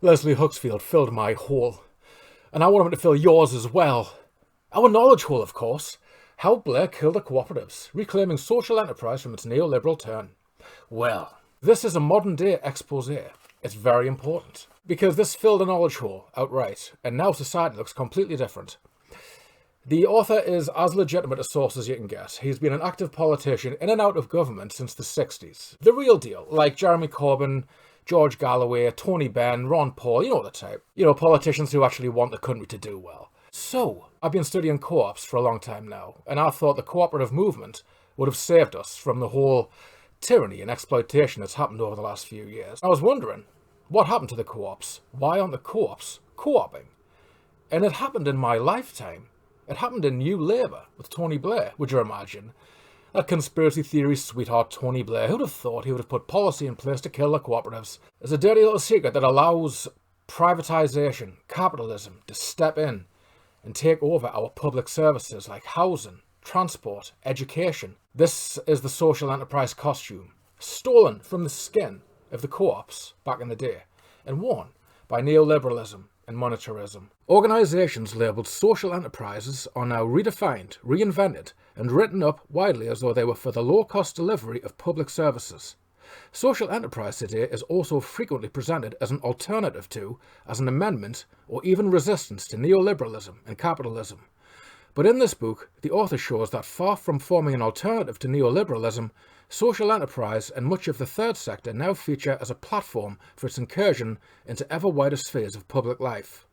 Leslie Huxfield filled my hole, and I want him to fill yours as well. Our knowledge hole, of course. How Blair killed the cooperatives, reclaiming social enterprise from its neoliberal turn. Well, this is a modern-day expose. It's very important, because this filled a knowledge hole outright, and now society looks completely different. The author is as legitimate a source as you can get. He's been an active politician in and out of government since the 60s. The real deal, like Jeremy Corbyn, George Galloway, Tony Benn, Ron Paul, you know the type. You know, politicians who actually want the country to do well. So, I've been studying co-ops for a long time now, and I thought the cooperative movement would have saved us from the whole tyranny and exploitation that's happened over the last few years. I was wondering, what happened to the co-ops? Why aren't the co-ops co-oping? And it happened in my lifetime. It happened in New Labour with Tony Blair, would you imagine? That conspiracy theory sweetheart Tony Blair, who'd have thought he would have put policy in place to kill the cooperatives? There's a dirty little secret that allows privatisation, capitalism, to step in and take over our public services like housing, transport, education. This is the social enterprise costume, stolen from the skin of the co-ops back in the day, and worn by neoliberalism and monetarism. Organisations labelled social enterprises are now redefined, reinvented, and written up widely as though they were for the low-cost delivery of public services. Social enterprise today is also frequently presented as an alternative to, as an amendment, or even resistance to neoliberalism and capitalism. But in this book, the author shows that far from forming an alternative to neoliberalism, social enterprise and much of the third sector now feature as a platform for its incursion into ever wider spheres of public life.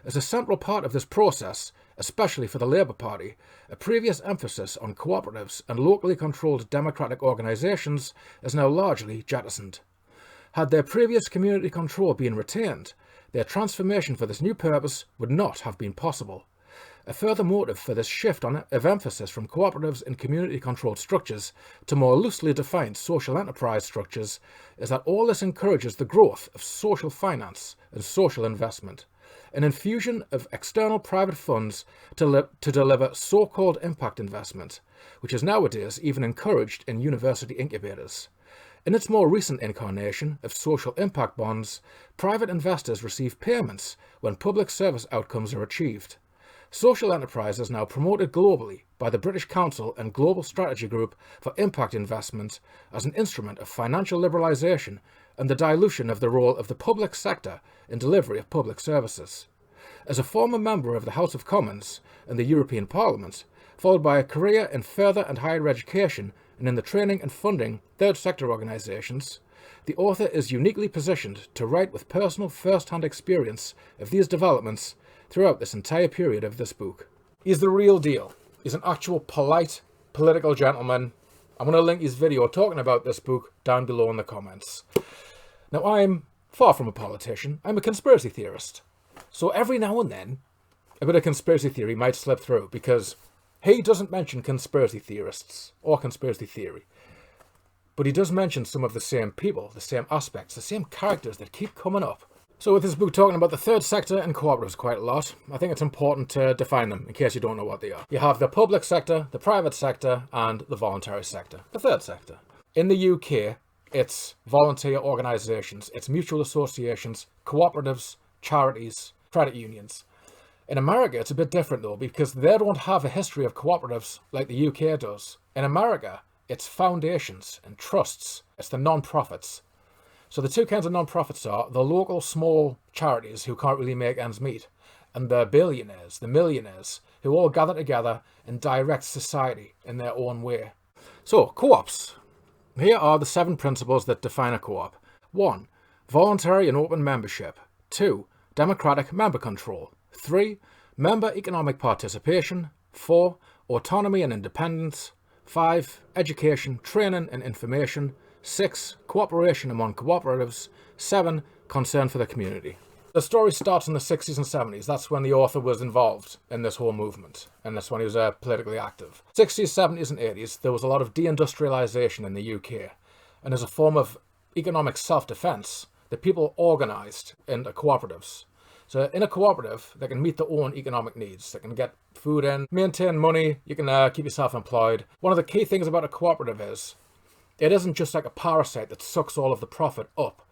As a central part of this process, especially for the Labour Party, a previous emphasis on cooperatives and locally controlled democratic organisations is now largely jettisoned. Had their previous community control been retained, their transformation for this new purpose would not have been possible. A further motive for this shift of emphasis from cooperatives and community-controlled structures to more loosely defined social enterprise structures is that all this encourages the growth of social finance and social investment, an infusion of external private funds to deliver so-called impact investment, which is nowadays even encouraged in university incubators. In its more recent incarnation of social impact bonds, private investors receive payments when public service outcomes are achieved. Social enterprise is now promoted globally by the British Council and Global Strategy Group for Impact Investment as an instrument of financial liberalisation and the dilution of the role of the public sector in delivery of public services. As a former member of the House of Commons and the European Parliament, followed by a career in further and higher education and in the training and funding third sector organisations, the author is uniquely positioned to write with personal first-hand experience of these developments throughout this entire period of this book. He's the real deal. He's an actual polite political gentleman. I'm going to link his video talking about this book down below in the comments. Now, I'm far from a politician. I'm a conspiracy theorist. So every now and then, a bit of conspiracy theory might slip through because he doesn't mention conspiracy theorists or conspiracy theory. But he does mention some of the same people, the same aspects, the same characters that keep coming up. So with this book talking about the third sector and cooperatives quite a lot, I think it's important to define them in case you don't know what they are. You have the public sector, the private sector, and the voluntary sector, the third sector. In the UK, it's volunteer organisations, it's mutual associations, cooperatives, charities, credit unions. In America, it's a bit different though, because they don't have a history of cooperatives like the UK does. In America, it's foundations and trusts, it's the non-profits. So the two kinds of non-profits are the local small charities who can't really make ends meet, and the billionaires, the millionaires, who all gather together and direct society in their own way. So, co-ops. Here are the 7 principles that define a co-op. 1. Voluntary and open membership. 2. Democratic member control. 3. Member economic participation. 4. Autonomy and independence. 5. Education, training and information. 6. Cooperation among cooperatives. 7. Concern for the community. The story starts in the 60s and 70s. That's when the author was involved in this whole movement, and that's when he was politically active. 60s, 70s and 80s, there was a lot of deindustrialisation in the UK, and as a form of economic self-defence, the people organised into cooperatives. So in a cooperative, they can meet their own economic needs. They can get food in, maintain money, you can keep yourself employed. One of the key things about a cooperative is it isn't just like a parasite that sucks all of the profit up.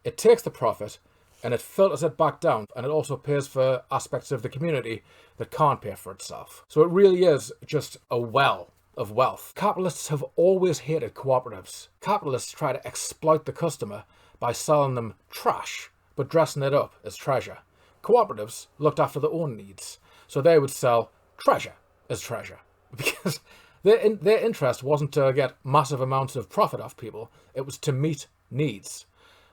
It takes the profit and it filters it back down, and it also pays for aspects of the community that can't pay for itself. So it really is just a well of wealth. Capitalists have always hated cooperatives. Capitalists try to exploit the customer by selling them trash, but dressing it up as treasure. Cooperatives looked after their own needs, so they would sell treasure as treasure, because their interest wasn't to get massive amounts of profit off people, it was to meet needs.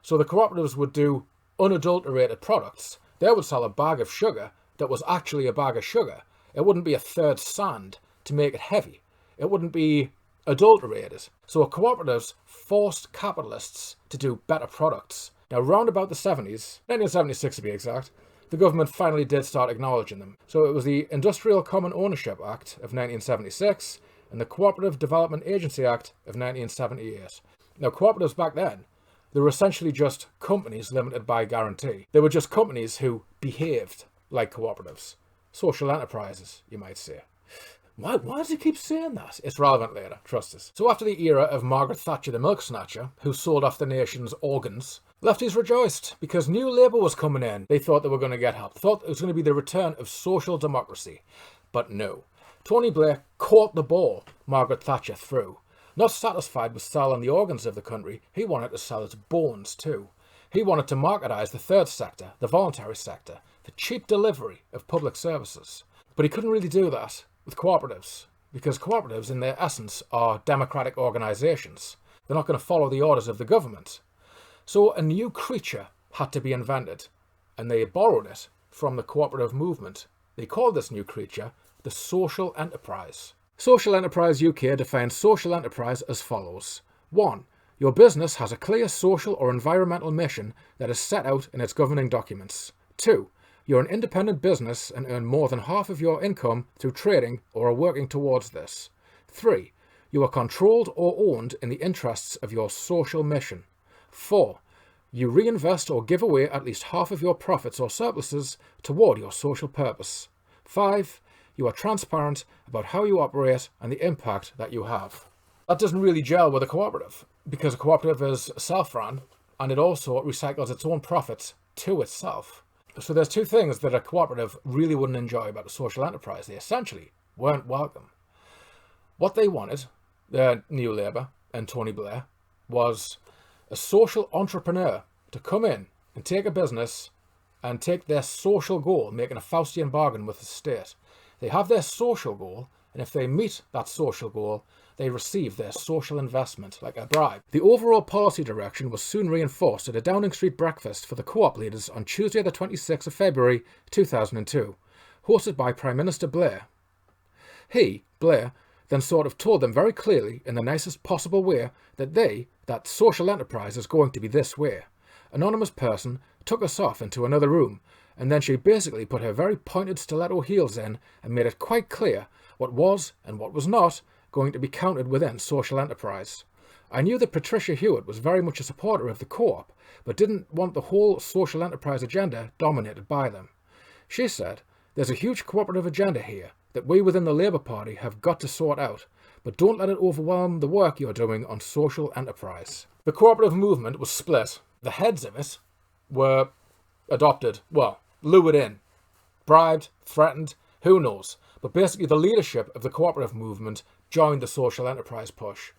So the cooperatives would do unadulterated products. They would sell a bag of sugar that was actually a bag of sugar. It wouldn't be a third sand to make it heavy. It wouldn't be adulterated. So cooperatives forced capitalists to do better products. Now, round about the 70s, 1976 to be exact, the government finally did start acknowledging them. So it was the Industrial Common Ownership Act of 1976 and the Cooperative Development Agency Act of 1978. Now, cooperatives back then, they were essentially just companies limited by guarantee. They were just companies who behaved like cooperatives. Social enterprises, you might say. Why does he keep saying that? It's relevant later, trust us. So after the era of Margaret Thatcher the milk snatcher, who sold off the nation's organs, lefties rejoiced because New Labour was coming in. They thought they were going to get help. They thought it was going to be the return of social democracy. But no. Tony Blair caught the ball Margaret Thatcher threw. Not satisfied with selling the organs of the country, he wanted to sell its bones too. He wanted to marketise the third sector, the voluntary sector, the cheap delivery of public services. But he couldn't really do that with cooperatives, because cooperatives in their essence are democratic organisations. They're not going to follow the orders of the government. So a new creature had to be invented, and they borrowed it from the cooperative movement. They called this new creature the social enterprise. Social Enterprise UK defines social enterprise as follows. 1. Your business has a clear social or environmental mission that is set out in its governing documents. 2. You're an independent business and earn more than half of your income through trading or are working towards this. 3. You are controlled or owned in the interests of your social mission. 4. You reinvest or give away at least half of your profits or surpluses toward your social purpose. 5. You are transparent about how you operate and the impact that you have. That doesn't really gel with a cooperative, because a cooperative is self-run and it also recycles its own profits to itself. So there's two things that a cooperative really wouldn't enjoy about a social enterprise. They essentially weren't welcome. What they wanted, New Labour and Tony Blair, was a social entrepreneur to come in and take a business and take their social goal, making a Faustian bargain with the state. They have their social goal, and if they meet that social goal, they receive their social investment, like a bribe. The overall policy direction was soon reinforced at a Downing Street breakfast for the co-op leaders on Tuesday the 26th of February 2002, hosted by Prime Minister Blair. He, Blair, then sort of told them very clearly in the nicest possible way that social enterprise is going to be this way. Anonymous person took us off into another room, and then she basically put her very pointed stiletto heels in and made it quite clear what was and what was not going to be counted within social enterprise. I knew that Patricia Hewitt was very much a supporter of the co-op, but didn't want the whole social enterprise agenda dominated by them. She said, there's a huge cooperative agenda here that we within the Labour Party have got to sort out, but don't let it overwhelm the work you're doing on social enterprise. The cooperative movement was split. The heads of it were adopted, lured in, bribed, threatened, who knows. But basically the leadership of the cooperative movement joined the social enterprise push.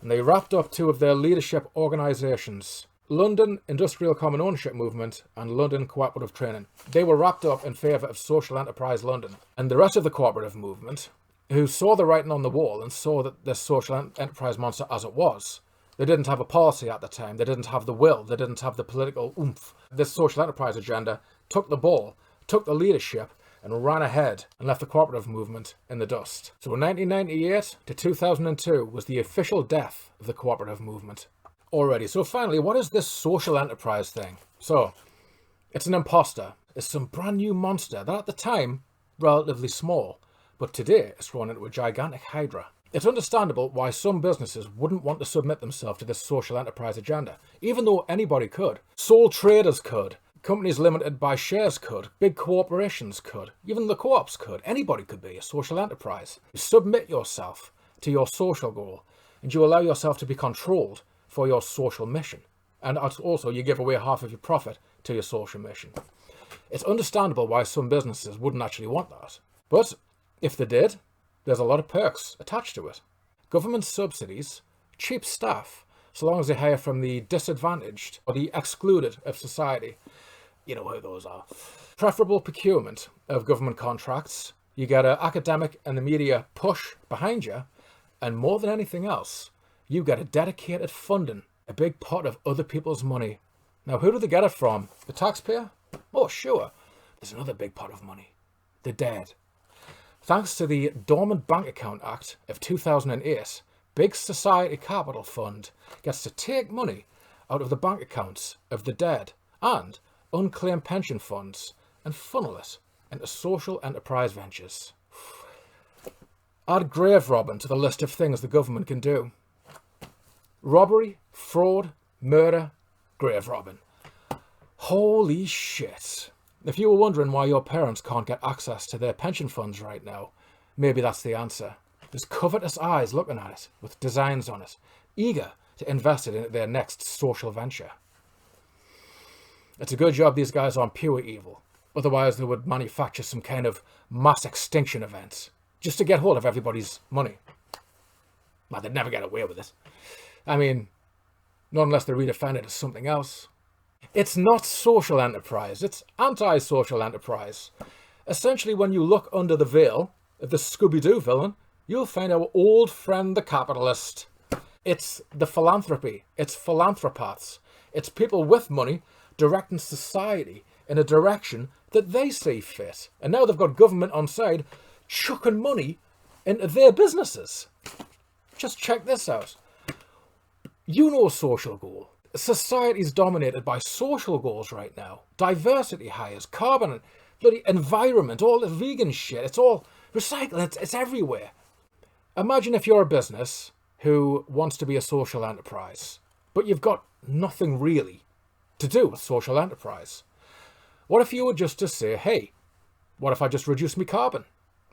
And they wrapped up two of their leadership organisations, London Industrial Common Ownership Movement and London Cooperative Training. They were wrapped up in favour of Social Enterprise London. And the rest of the cooperative movement, who saw the writing on the wall and saw that this social enterprise monster as it was, they didn't have a policy at the time, they didn't have the will, they didn't have the political oomph. This social enterprise agenda took the ball, took the leadership, and ran ahead and left the cooperative movement in the dust. So 1998 to 2002 was the official death of the cooperative movement. Already, so finally, what is this social enterprise thing? So, it's an imposter. It's some brand new monster that at the time, relatively small, but today it's grown into a gigantic hydra. It's understandable why some businesses wouldn't want to submit themselves to this social enterprise agenda, even though anybody could. Sole traders could. Companies limited by shares could, big corporations could, even the co-ops could. Anybody could be a social enterprise. You submit yourself to your social goal and you allow yourself to be controlled for your social mission. And also you give away half of your profit to your social mission. It's understandable why some businesses wouldn't actually want that. But if they did, there's a lot of perks attached to it. Government subsidies, cheap staff, so long as they hire from the disadvantaged or the excluded of society. You know who those are. Preferable procurement of government contracts. You get an academic and the media push behind you. And more than anything else, you get a dedicated funding, a big pot of other people's money. Now, who do they get it from? The taxpayer? Oh, sure. There's another big pot of money. The dead. Thanks to the Dormant Bank Account Act of 2008, Big Society Capital Fund gets to take money out of the bank accounts of the dead and unclaimed pension funds and funnel it into social enterprise ventures. Add grave robbing to the list of things the government can do. Robbery, fraud, murder, grave robbing. Holy shit. If you were wondering why your parents can't get access to their pension funds right now, maybe that's the answer. There's covetous eyes looking at it with designs on it, eager to invest it in their next social venture. It's a good job these guys aren't pure evil. Otherwise they would manufacture some kind of mass extinction event just to get hold of everybody's money. Well, they'd never get away with it. I mean, not unless they redefine it as something else. It's not social enterprise, it's anti-social enterprise. Essentially, when you look under the veil of the Scooby-Doo villain, you'll find our old friend the capitalist. It's the philanthropy, it's philanthropaths, it's people with money directing society in a direction that they see fit. And now they've got government on side chucking money into their businesses. Just check this out. You know a social goal. Society's dominated by social goals right now. Diversity hires, carbon, bloody environment, all the vegan shit. It's all recycling. It's everywhere. Imagine if you're a business who wants to be a social enterprise, but you've got nothing really to do with social enterprise. What if you were just to say, hey, what if I just reduce my carbon?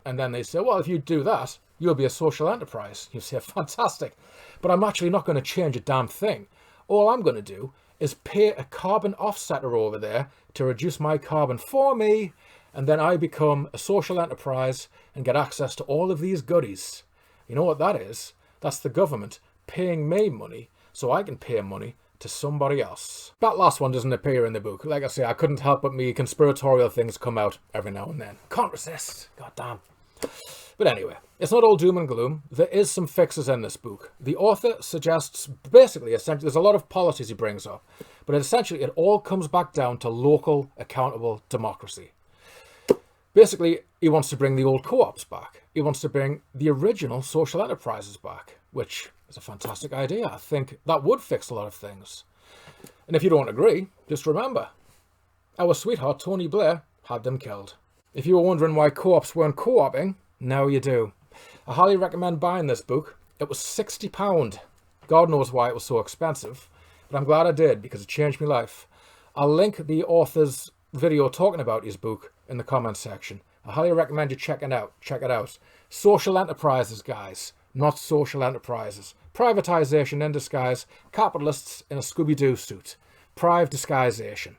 And then they say, well, if you do that, you'll be a social enterprise. You say, fantastic. But I'm actually not going to change a damn thing. All I'm going to do is pay a carbon offsetter over there to reduce my carbon for me, and then I become a social enterprise and get access to all of these goodies. You know what that is? That's the government paying me money so I can pay money to somebody else. That last one doesn't appear in the book. Like I say, I couldn't help but me conspiratorial things come out every now and then. Can't resist. God damn. But anyway, it's not all doom and gloom. There is some fixes in this book. The author suggests essentially, there's a lot of policies he brings up, but essentially it all comes back down to local, accountable democracy. Basically, he wants to bring the old co-ops back. He wants to bring the original social enterprises back, which is a fantastic idea. I think that would fix a lot of things. And if you don't agree, just remember, our sweetheart Tony Blair had them killed. If you were wondering why co-ops weren't co-oping, now you do. I highly recommend buying this book. It was £60. God knows why it was so expensive, but I'm glad I did because it changed my life. I'll link the author's video talking about his book in the comments section. I highly recommend you check it out. Check it out. Social enterprises, guys, not social enterprises. Privatization in disguise. Capitalists in a Scooby-Doo suit. Prive disguisation.